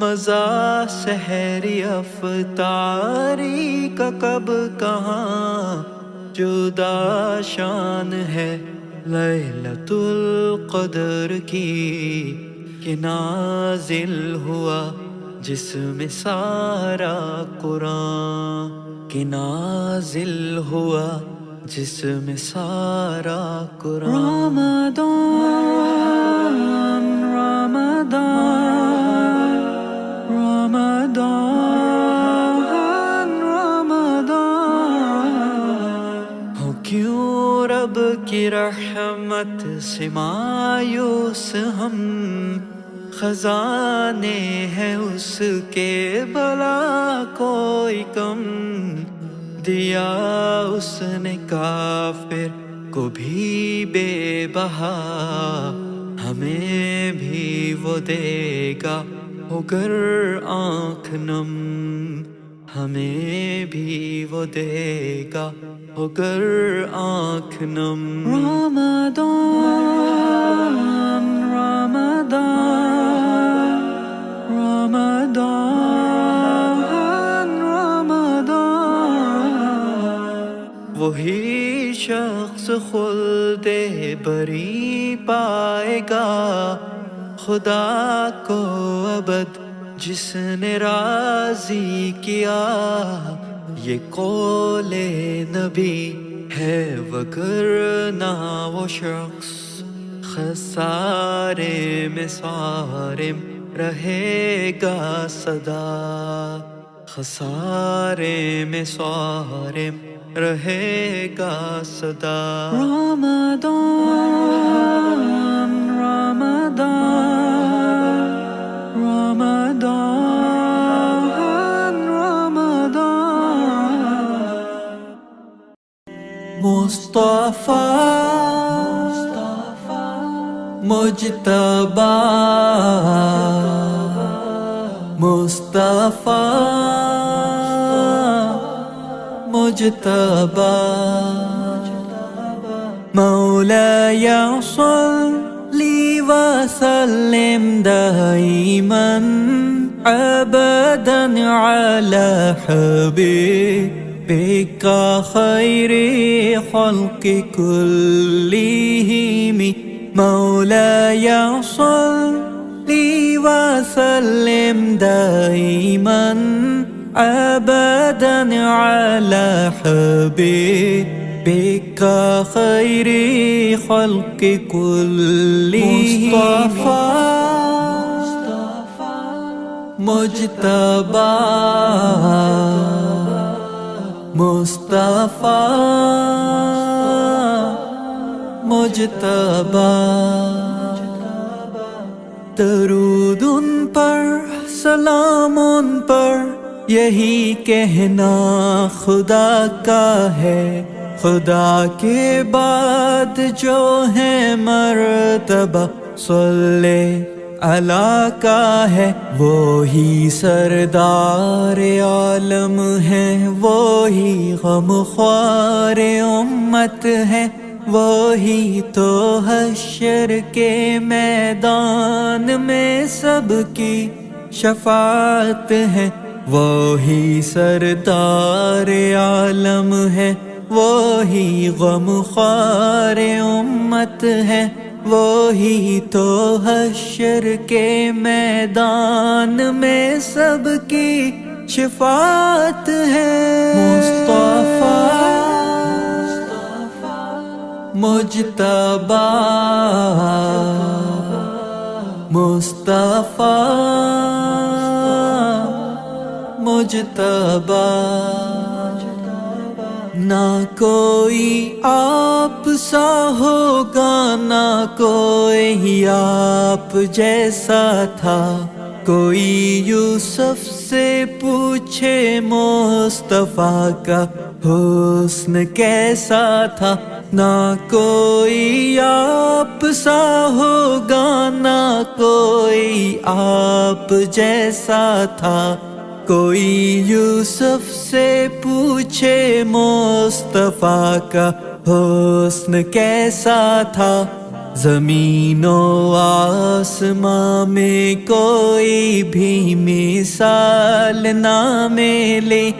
مزہ سحری افطاری کا کب کہاں جدا شان ہے لیلۃ القدر کی کہ نازل ہوا جس میں سارا قرآن کہ نازل ہوا جس میں سارا قرآن رمضان رمضان رمضان رمضان ہو کیوں رب کی رحمت سے مایوس ہم خزانے ہیں اس کے بلا کوئی کم دیا اس نے کافر کو بھی بے بہا ہمیں بھی وہ دے گا اگر آنکھ نم ہمیں بھی وہ دے گا اگر آنکھ نم رمضان رمضان رمضان رمضان وہی شخص خلد بری پائے گا خدا کو ابد جس نے راضی کیا یہ قول نبی ہے وگرنہ وہ شخص خسارے میں صارم رہے گا صدا خسارے میں صارم رہے گا صدا رمضان رمضان رمضان رمضان مصطفیٰ مجتبی مصطفیٰ مجتبی مولاي صل وسلم دائما ابدا على حبيبك خير خلق كلهم مولاي صل وسلم دائما ابدا على حبيبك خير خلق كلهم مصطفى مجتبی مصطفیٰ مجتبی درود ان پر سلام ان پر یہی کہنا خدا کا ہے خدا کے بعد جو ہے مرتبہ صلی اللہ کا ہے وہی سردار عالم ہے وہی غمخوار امت ہے وہی تو حشر کے میدان میں سب کی شفاعت ہے وہی سردار عالم ہے وہی غمخوار امت ہے وہی تو حشر کے میدان میں سب کی شفاعت ہے مصطفیٰ مجتبی مصطفیٰ مجتبی نہ کوئی آپ سا ہوگا نہ کوئی آپ جیسا تھا کوئی یوسف سے پوچھے مصطفیٰ کا حسن کیسا تھا نہ کوئی آپ سا ہوگا نہ کوئی آپ جیسا تھا کوئی یوسف سے پوچھے مصطفیٰ کا حسن کیسا تھا زمین و آسمان میں کوئی بھی مثال نہ ملے،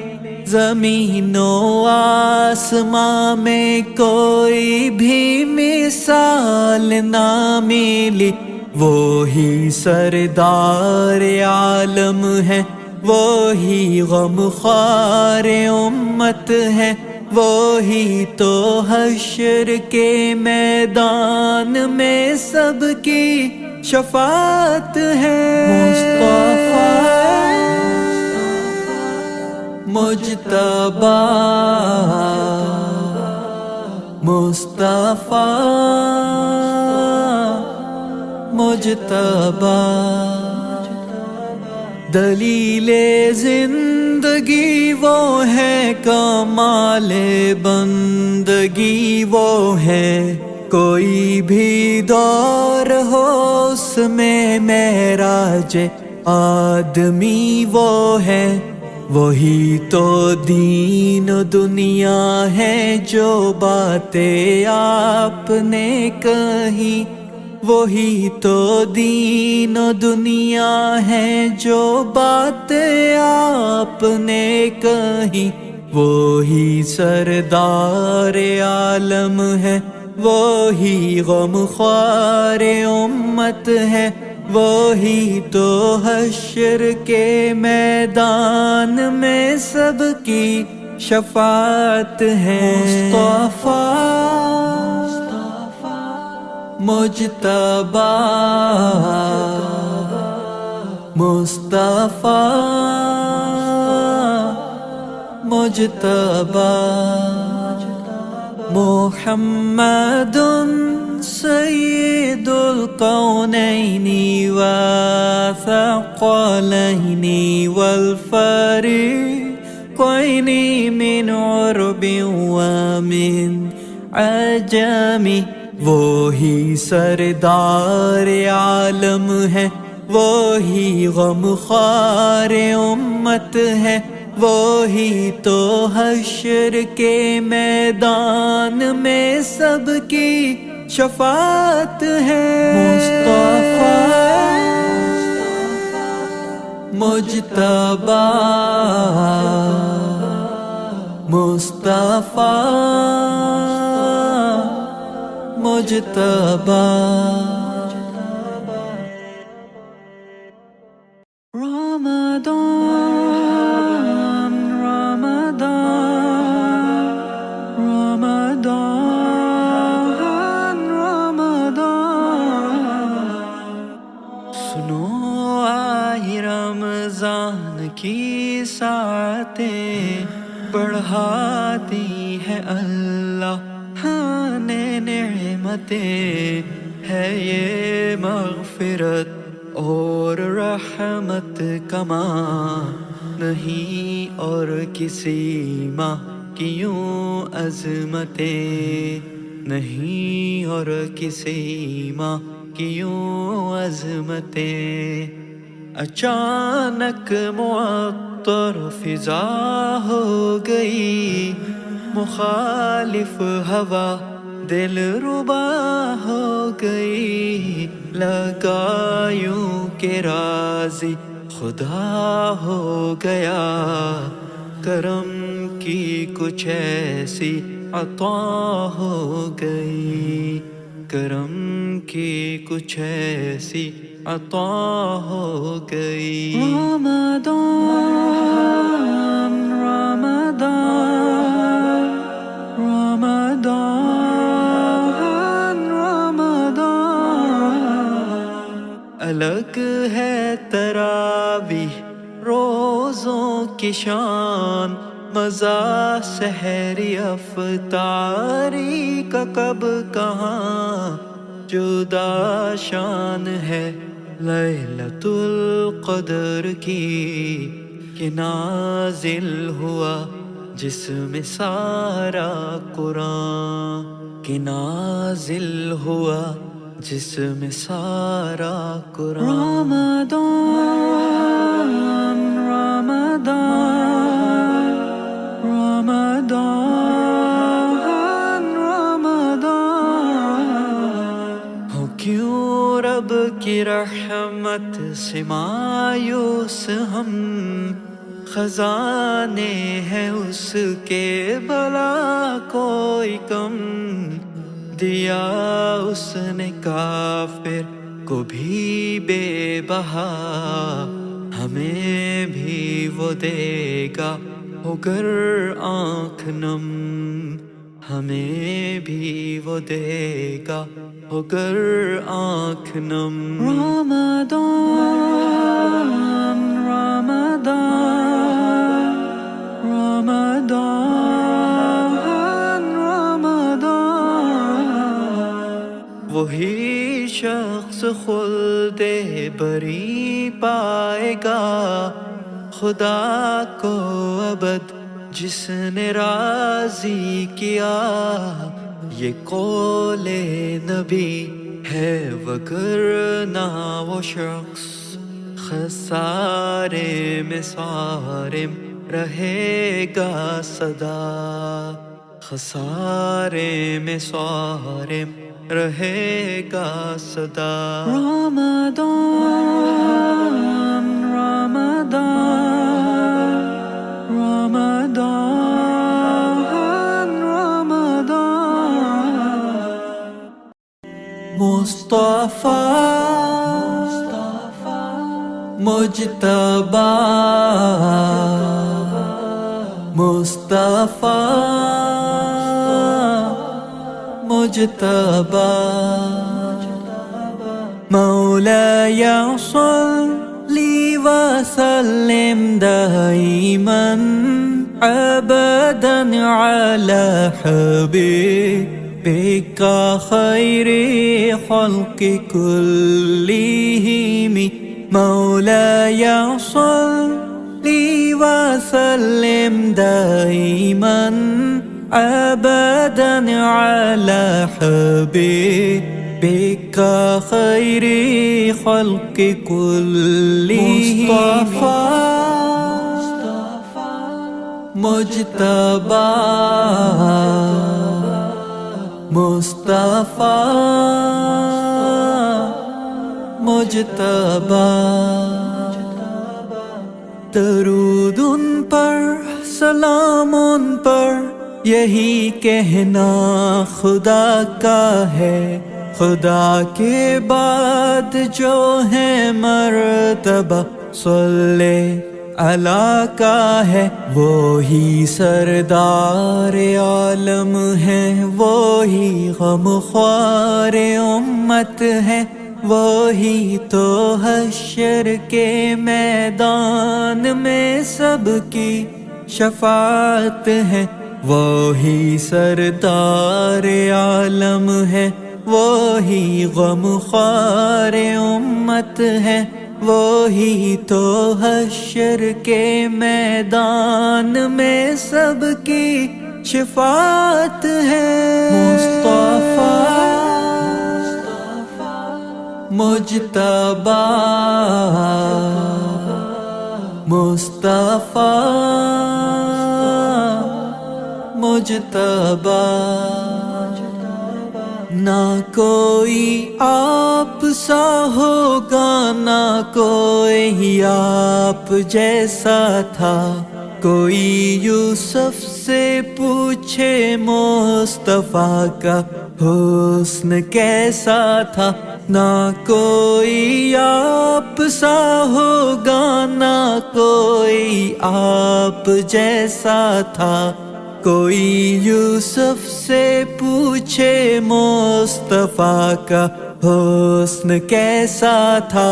زمین و آسمان میں کوئی بھی مثال نہ ملی، وہی سردار عالم ہے، وہی غمخوار امت ہے، وہی تو حشر کے میدان میں سب کی شفاعت ہے۔ مجتبی مصطفیٰ مجتبی، دلیل زندگی وہ ہے، کمال بندگی وہ ہے، کوئی بھی دور ہو اس میں معراج آدمی وہ ہے، وہی تو دین و دنیا ہے جو باتیں آپ نے کہی، وہی تو دین و دنیا ہے جو باتیں آپ نے کہی، وہی سردار عالم ہے، وہی غمخوار امت ہے، وہی تو حشر کے میدان میں سب کی شفاعت ہے۔ مجتبی مصطفیٰ مجتبی، محمد سید القونین والثقلین والفریقین من عرب ومن عجم، وہی سردار عالم ہے، وہی غمخوار امت ہے، وہی تو حشر کے میدان میں سب کی شفاعت ہے۔ مجتبی مصطفیٰ مجتبی، رمضان رمضان رمضان رمضان، سنو آئی رمضان کی ساعتیں بڑھاتی ہے اللہ، نعمتیں ہے یہ مغفرت اور رحمت کما نہیں، اور کسی ماہ کی یوں عظمتیں نہیں، اور کسی ماہ کی یوں عظمتیں، اچانک معطر فضا ہو گئی، مخالف ہوا دل ربا ہو گئی، لگا یوں کہ راضی خدا ہو گیا، کرم کی کچھ ایسی عطا ہو گئی، کرم کی کچھ ایسی عطا ہو گئی۔ رمضان رمضان رمضان رمضان، الگ ہے تراویح روزوں کی شان، مزہ سحری افطاری کا کب کہاں، جدا شان ہے لیلۃ القدر کی، کہ نازل ہوا جس میں سارا قرآن، کہ نازل ہوا جس میں سارا قرآن۔ رمضان رمضان رمضان رمضان، سے مایوس ہم، خزانے ہیں اس کے بلا کوئی کم، دیا اس نے کافر کو بھی بے بہا، ہمیں بھی وہ دے گا اگر آنکھ نم، ہمیں بھی وہ دے گا اگر آنکھ نم۔ رمضان رمضان رمضان رمضان، وہی شخص خلد بری پائے گا، خدا کو ابد جس نے راضی کیا، یہ قول نبی ہے وگرنہ وہ شخص خسارے میں صارم رہے گا سدا، خسارے میں صارم رہے گا سدا۔ رمضان رمضان رمضان رمضان، مصطفیٰ مجتبیٰ مصطفیٰ مجتبیٰ، مولاي صل وسلم دائما ابدا على حبيبك خير خلق كلهم، مولاي صل وسلم دائما ابدا على حبيبك خير خلق كلهم، مجتبى مصطفى مجتبى، درود ان پر سلام ان پر یہی کہنا خدا کا ہے، خدا کے بعد جو ہے مرتبہ صلی اللہ کا ہے، وہی سردار عالم ہے، وہی غمخوار امت ہے، وہی تو حشر کے میدان میں سب کی شفاعت ہے، وہی سردار عالم ہے، وہی غمخوار امت ہے، وہی تو حشر کے میدان میں سب کی شفاعت ہے۔ مصطفیٰ مجتبیٰ مصطفیٰ مجتبیٰ، نہ کوئی آپ سا ہوگا نہ کوئی آپ جیسا تھا، کوئی یوسف سے پوچھے مصطفیٰ کا حسن کیسا تھا، نہ کوئی آپ سا ہوگا نہ کوئی آپ جیسا تھا، کوئی یوسف سے پوچھے مصطفیٰ کا حسن کیسا تھا،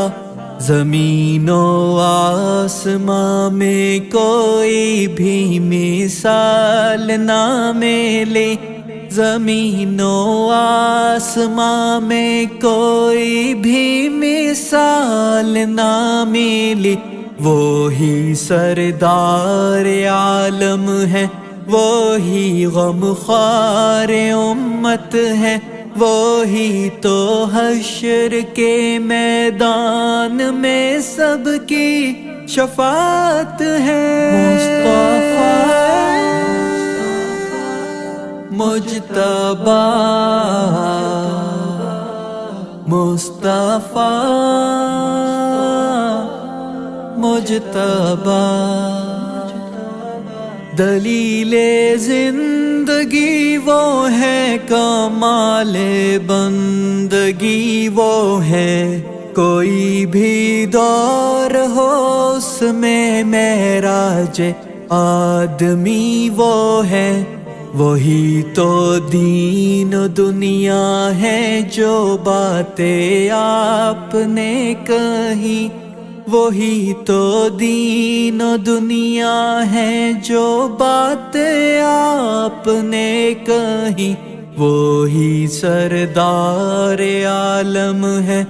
زمین و آسماں میں کوئی بھی مثال نہ ملے، زمین و آسماں میں کوئی بھی مثال نہ ملی، وہی سردار عالم ہے، وہی غمخوار امت ہے، وہی تو حشر کے میدان میں سب کی شفاعت ہے۔ مجتبیٰ مصطفیٰ مجتبی دلیل زندگی وہ ہے، کمال بندگی وہ ہے، کوئی بھی دور ہو اس میں معراج آدمی وہ ہے، وہی تو دین و دنیا ہے جو باتیں آپ نے کہی، وہی تو دین و دنیا ہے جو باتیں آپ نے کہی، وہی سردار عالم ہے۔